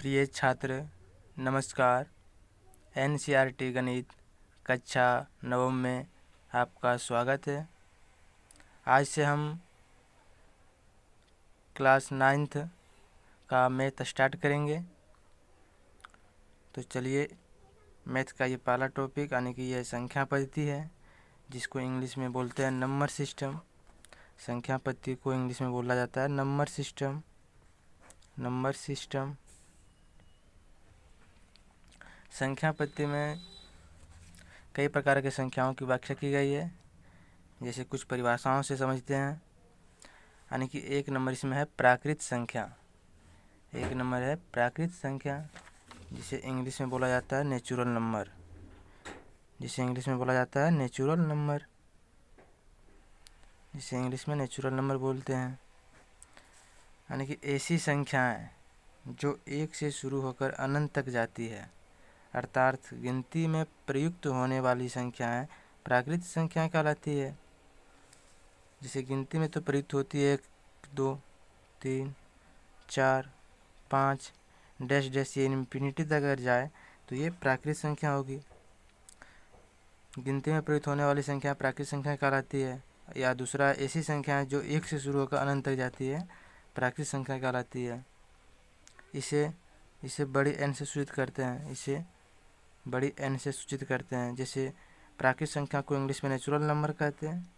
प्रिय छात्र नमस्कार। एनसीईआरटी गणित कक्षा नवम में आपका स्वागत है। आज से हम क्लास 9th का मैथ स्टार्ट करेंगे। तो चलिए, मैथ का ये पहला टॉपिक यानी कि यह संख्या पद्धति है, जिसको इंग्लिश में बोलते हैं नंबर सिस्टम। संख्या पद्धति को इंग्लिश में बोला जाता है नंबर सिस्टम। संख्या पद्धति में कई प्रकार की संख्याओं की व्याख्या की गई है। जैसे कुछ परिभाषाओं से समझते हैं। यानी कि एक नंबर इसमें है प्राकृत संख्या। एक नंबर है प्राकृत संख्या, जिसे इंग्लिश में बोला जाता है नेचुरल नंबर बोलते हैं। यानी कि ऐसी संख्याएं जो एक से शुरू होकर अनंत तक जाती है, अर्थात गिनती में प्रयुक्त होने वाली संख्याएं प्राकृत संख्या कहलाती है। जैसे गिनती में तो प्रयुक्त होती है 1, 2, 3, 4, 5 डैश डैश, ये इन्फिनिटी तक अगर जाए तो ये प्राकृत संख्या होगी। गिनती में प्रयुक्त होने वाली संख्या प्राकृत संख्या कहलाती है। या दूसरा, ऐसी संख्याएं जो 1 से शुरू होकर अनंत तक जाती है प्राकृत संख्या कहलाती है। इसे बड़ी एन से सूचित करते हैं। जैसे प्राकृत संख्या को इंग्लिश में नेचुरल नंबर कहते हैं।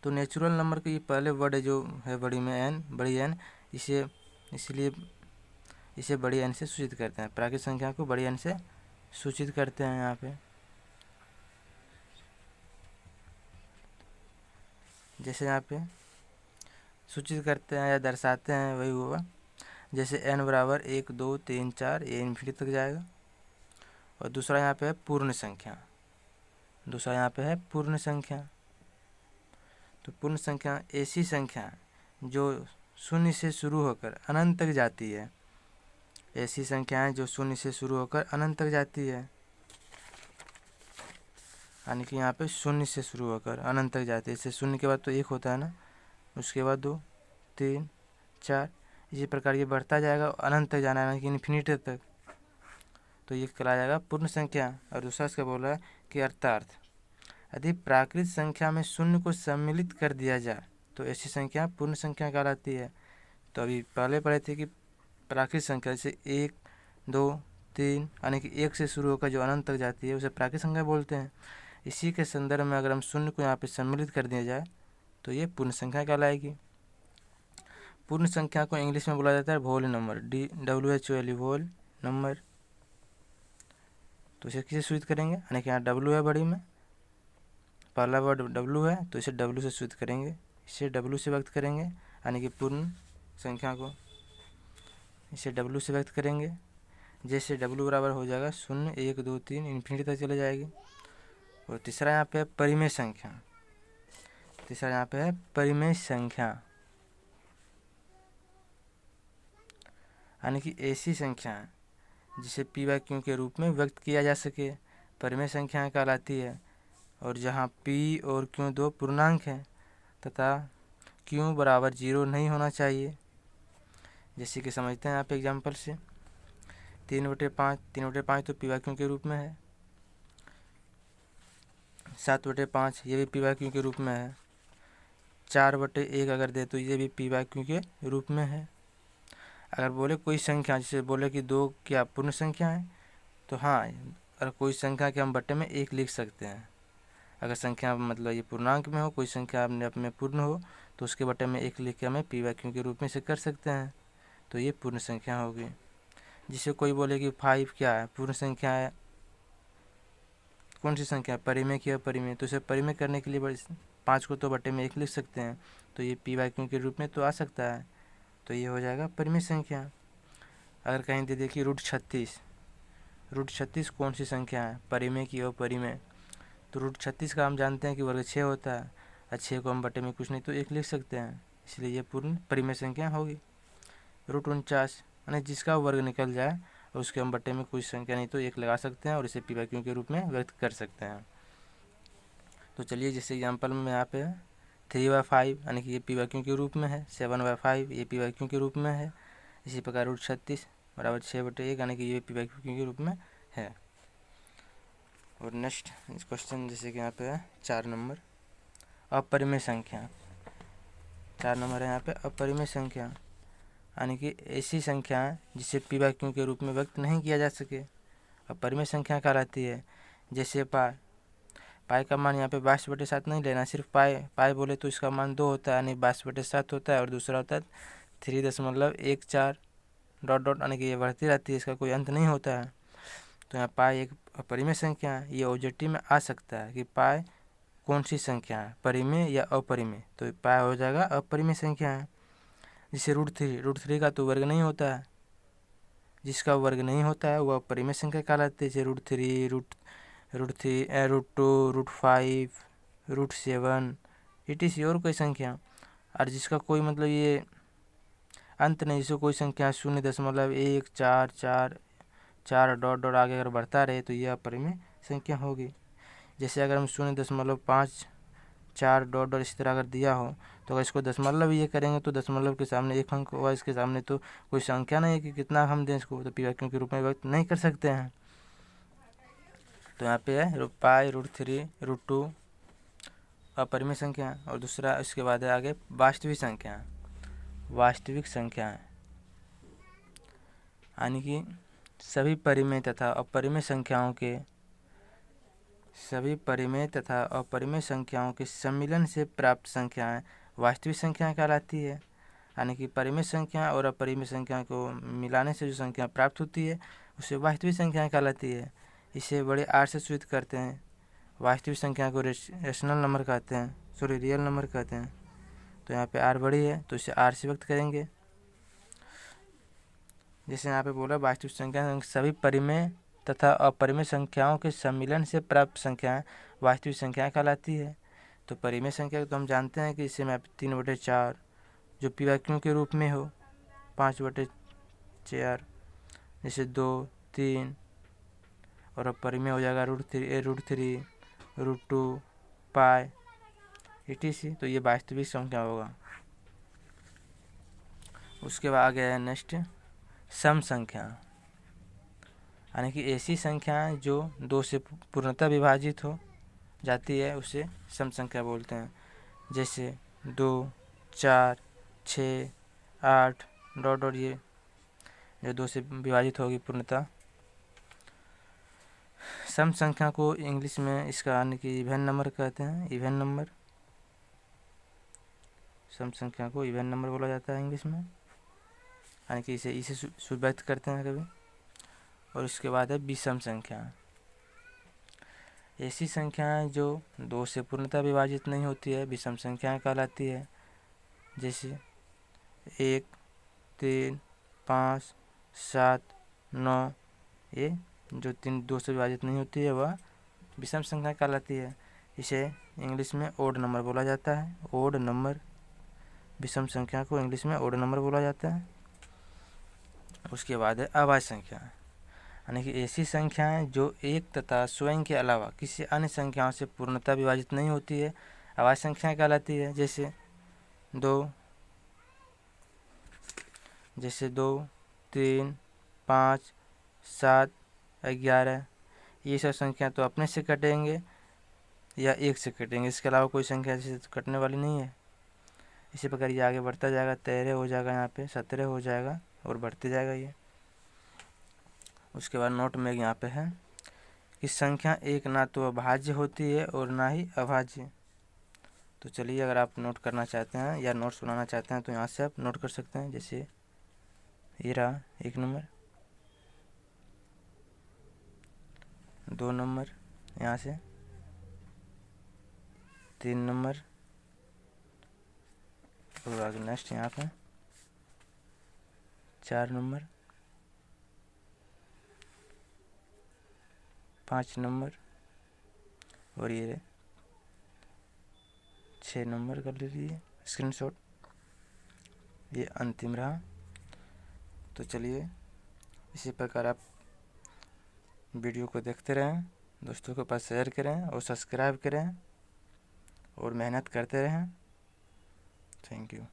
तो नेचुरल नंबर की पहले वर्ड जो है बड़ी एन, इसलिए इसे बड़ी एन से सूचित करते हैं। प्राकृत संख्या को बड़ी एन से सूचित करते हैं। यहाँ पे जैसे यहाँ पे सूचित करते हैं या दर्शाते हैं, वही हुआ। जैसे n बराबर 1, 2, 3, 4, ये इन्फिनिटी तक जाएगा। और दूसरा यहाँ पे है पूर्ण संख्या। तो पूर्ण संख्या ऐसी संख्या जो शून्य से शुरू होकर अनंत तक जाती है। यानी कि यहाँ पे शून्य से शुरू होकर अनंत तक जाती है। जैसे शून्य के बाद तो 1 होता है ना, उसके बाद 2, 3, 4, इसी प्रकार ये बढ़ता जाएगा, अनंत तक जाना है, यानी कि इन्फिनिटी तक। तो ये कहलाया जाएगा पूर्ण संख्या। और दूसरा इसका बोला है कि अर्थात यदि प्राकृत संख्या में शून्य को सम्मिलित कर दिया जाए तो ऐसी संख्या पूर्ण संख्या कहलाती है। तो अभी पहले पढ़े थे कि प्राकृत संख्या जैसे 1, 2, 3, यानी कि 1 से शुरू होकर जो अनंत तक जाती है उसे प्राकृत संख्या बोलते हैं। इसी के संदर्भ में अगर हम शून्य को यहाँ पे सम्मिलित कर दिया जाए तो ये पूर्ण संख्या कहलाएगी। पूर्ण संख्या को इंग्लिश में बोला जाता है whole number, DWHOL, whole number. तो इसे किसे सूचित करेंगे? यानी कि यहाँ W है बड़ी में, पहला वर्ड W है, तो इसे W से सूचित करेंगे, इसे W से व्यक्त करेंगे। यानी कि पूर्ण संख्या को इसे W से व्यक्त करेंगे। जैसे W बराबर हो जाएगा 0, 1, 2, 3, इन्फिनिटी तक चले जाएगी। और तीसरा यहाँ पे है परिमेय संख्या। यानी कि ऐसी संख्या जिसे p/q के रूप में व्यक्त किया जा सके, परिमेय संख्या कहलाती है। और जहाँ p और q दो पूर्णांक हैं तथा q बराबर 0 नहीं होना चाहिए। जैसे कि समझते हैं यहाँ पे एग्जाम्पल से, 3/5 तो p/q के रूप में है। 7/5 ये भी p/q के रूप में है। 4/1 अगर दे तो ये भी p/q के रूप में है। अगर बोले कोई संख्या, जैसे बोले कि 2 क्या पूर्ण संख्या है, तो हाँ, अगर कोई संख्या के हम बट्टे में 1 लिख सकते हैं। अगर संख्या मतलब ये पूर्णांक में हो, कोई संख्या अपने पूर्ण हो, तो उसके बट्टे में 1 लिख के हमें p/q के रूप में से कर सकते हैं। तो ये पूर्ण संख्या होगी। जिसे कोई बोले कि 5 क्या है, पूर्ण संख्या है, कौन सी संख्या है, परिमेय की अपरिमेय, तो इसे परिमेय करने के लिए 5 को तो बट्टे में 1 लिख सकते हैं, तो ये p/q के रूप में तो आ सकता है। तो ये हो जाएगा परिमेय संख्या। अगर कहीं दे देखिए √36 कौन सी संख्या है, परिमेय की अपरिमेय, तो √36 का हम जानते हैं कि वर्ग 6 होता है। 6 को हम बटे में कुछ नहीं तो 1 लिख सकते हैं, इसलिए ये पूर्ण परिमेय संख्या होगी। √49 यानी जिसका वर्ग निकल जाए और उसके हम बटे में कुछ संख्या नहीं तो 1 लगा सकते हैं और इसे p/q के रूप में व्यक्त कर सकते हैं। तो चलिए, जैसे एग्जाम्पल में यहाँ पे 3/5 यानी कि ये p/q के रूप में है। 7/5 ये p/q के रूप में है। इसी प्रकार √36 बराबर 6/1, यानी कि ये पी बाई क्यू के रूप में है। और नेक्स्ट क्वेश्चन जैसे कि यहाँ पे है 4 नंबर, अपरिमेय संख्या। 4 नंबर है यहाँ पे अपरिमेय संख्या, यानी कि ऐसी संख्या जिसे पी बाई क्यू के रूप में व्यक्त नहीं किया जा सके, अपरिमेय संख्या कहलाती है। जैसे पाई का मान यहाँ पे 22/7 नहीं लेना, सिर्फ पाई बोले तो इसका मान 2 होता है, यानी 22/7 होता है, और दूसरा होता है 3.14 डॉट डॉट, यानी कि ये बढ़ती रहती है, इसका कोई अंत नहीं होता है। तो यहाँ पाई एक अपरिमेय संख्या है। ये ऑब्जेक्टिव में आ सकता है कि पाई कौन सी संख्या है, परिमेय या अपरिमेय, तो पाई हो जाएगा अपरिमेय संख्या है। जैसे √3 का तो वर्ग नहीं होता है, जिसका वर्ग नहीं होता है वह अपरिमेय संख्या कहलाती है। जैसे √3, √2, √5, √7 etc और कोई संख्या, और जिसका कोई मतलब ये अंत नहीं, जिसको कोई संख्या 0.1, 4 डॉट डॉट आगे अगर बढ़ता रहे तो यह अपरिमेय संख्या होगी। जैसे अगर हम 0.5, 4 डॉट डॉट इस तरह अगर दिया हो, तो अगर इसको दशमलव ये करेंगे तो दशमलव के सामने एक अंक होगा, इसके सामने तो कोई संख्या नहीं है कि कितना हम दें इसको, तो पी बाई क्यू के रूप में व्यक्त नहीं कर सकते हैं। तो यहाँ पे है पाई, √3, √2 अपरिमेय संख्या, और दूसरा इसके बाद है आगे वास्तविक संख्या। वास्तविक संख्या यानी कि सभी परिमेय तथा अपरिमेय संख्याओं के सम्मिलन से प्राप्त संख्याएं वास्तविक संख्या कहलाती है। यानी कि परिमेय संख्या और अपरिमेय संख्या को मिलाने से जो संख्या प्राप्त होती है उसे वास्तविक संख्या कहलाती है। इसे बड़े आर से सूचित करते हैं। वास्तविक संख्या को रेशनल नंबर कहते हैं, रियल नंबर कहते हैं। तो यहाँ पे आर बड़ी है तो इसे आर से व्यक्त करेंगे। जैसे यहाँ पे बोला वास्तविक संख्या सभी परिमेय तथा अपरिमेय संख्याओं के सम्मिलन से प्राप्त संख्याएं वास्तविक संख्या कहलाती है। तो परिमेय संख्या तो हम जानते हैं कि इसे मैं 3/4 जो पी बाई क्यू के रूप में हो, 5/4 जैसे 2, 3, और अपरिमेय हो जाएगा √3, √2, पाई etc। तो ये वास्तविक संख्या होगा। उसके बाद आगे है नेक्स्ट सम संख्या, यानी कि ऐसी संख्याएं जो 2 से पूर्णतः विभाजित हो जाती है उसे सम संख्या बोलते हैं। जैसे 2, 4, 6, 8 डॉट डॉट, ये जो 2 से विभाजित होगी पूर्णतः। सम संख्या को इंग्लिश में इसका यानी कि इवन नंबर कहते हैं। इवन नंबर, सम संख्या को इवन नंबर बोला जाता है इंग्लिश में, यानी कि इसे व्यक्त करते हैं कभी। और इसके बाद है विषम संख्या। ऐसी संख्याएं जो 2 से पूर्णतः विभाजित नहीं होती है विषम संख्याएं कहलाती है। जैसे 1, 3, 5, 7, 9, ये जो 2 से विभाजित नहीं होती है वह विषम संख्या कहलाती है। इसे इंग्लिश में ओड नंबर बोला जाता है। ओड नंबर, विषम संख्या को इंग्लिश में ओड नंबर बोला जाता है। उसके बाद है अभाज्य संख्या, यानी कि ऐसी संख्याएं जो एक तथा स्वयं के अलावा किसी अन्य संख्याओं से पूर्णतः विभाजित नहीं होती है अभाज्य संख्या कहलाती है। जैसे 2, 3, 5, 7, 11, ये सब संख्या तो अपने से कटेंगे या 1 से कटेंगे, इसके अलावा कोई संख्या जैसे कटने वाली नहीं है। इसी प्रकार ये आगे बढ़ता जाएगा, 13 हो जाएगा, यहाँ पे 17 हो जाएगा और बढ़ते जाएगा ये। उसके बाद नोट में यहाँ पे है कि संख्या एक ना तो अभाज्य होती है और ना ही अभाज्य। तो चलिए अगर आप नोट करना चाहते हैं या नोट्स बनाना चाहते हैं तो यहाँ से आप नोट कर सकते हैं। जैसे ये रहा 1 नंबर, 2 नंबर, यहाँ से 3 नंबर, और आगे नेक्स्ट यहाँ पे 4 नंबर, 5 नंबर, और ये 6 नंबर कर लीजिए स्क्रीनशॉट। ये अंतिम रहा। तो चलिए इसी प्रकार आप वीडियो को देखते रहें, दोस्तों के पास शेयर करें और सब्सक्राइब करें और मेहनत करते रहें। Thank you.